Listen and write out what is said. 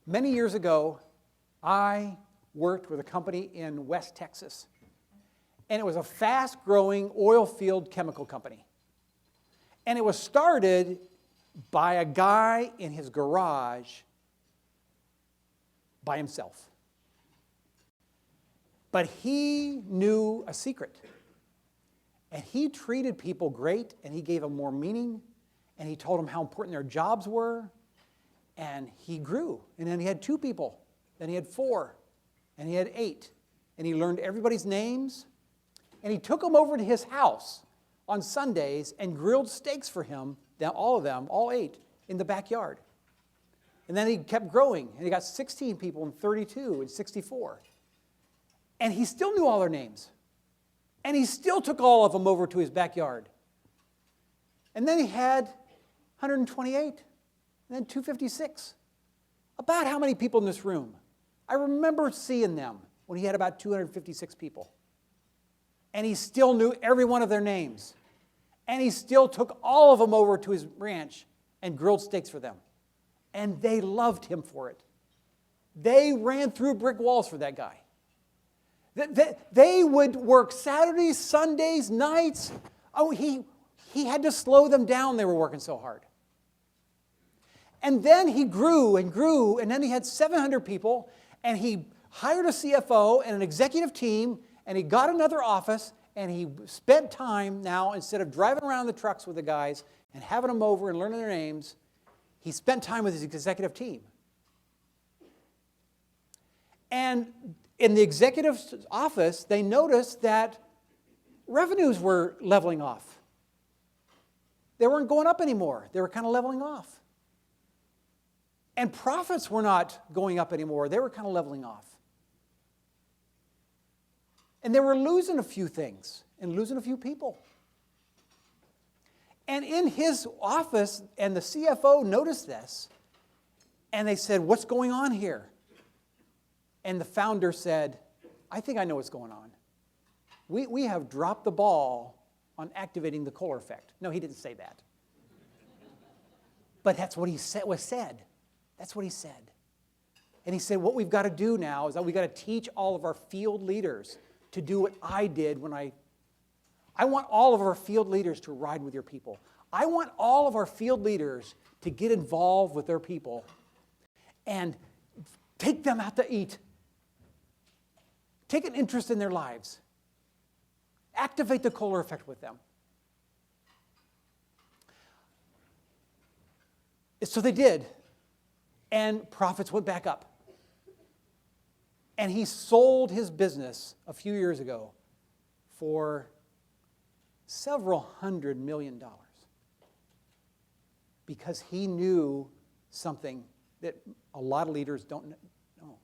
Many years ago, I worked with a company in West Texas, and it was a fast-growing oil field chemical company. And it was started by a guy in his garage by himself. But he knew a secret. And he treated people great, and he gave them more meaning, and he told them how important their jobs were, and he grew. And then he had 2 people, then he had 4, and he had 8, and he learned everybody's names, and he took them over to his house on Sundays and grilled steaks for him, all of them, all 8, in the backyard. And then he kept growing, and he got 16 people and 32 and 64. And he still knew all their names. And he still took all of them over to his backyard. And then he had 128, and then 256. About how many people in this room? I remember seeing them when he had about 256 people. And he still knew every one of their names. And he still took all of them over to his ranch and grilled steaks for them. And they loved him for it. They ran through brick walls for that guy. They would work Saturdays, Sundays, nights. Oh, he had to slow them down. They were working so hard. And then he grew and grew, and then he had 700 people, and he hired a CFO and an executive team, and he got another office, and he spent time now, instead of driving around the trucks with the guys and having them over and learning their names, he spent time with his executive team. And in the executive office, they noticed that revenues were leveling off. They weren't going up anymore. They were kind of leveling off. And profits were not going up anymore. They were kind of leveling off. And they were losing a few things and losing a few people. And in his office, and the CFO noticed this, and they said, "What's going on here?" And the founder said, "I think I know what's going on. We have dropped the ball on activating the Kohler effect." No, he didn't say that. But that's what he said. That's what he said. And he said, what we've got to do now is that we've got to teach all of our field leaders to do what I did when I want all of our field leaders to ride with your people. I want all of our field leaders to get involved with their people and take them out to eat. Take an interest in their lives. Activate the Kohler effect with them. So they did. And profits went back up. And he sold his business a few years ago for several $100 million. Because he knew something that a lot of leaders don't know.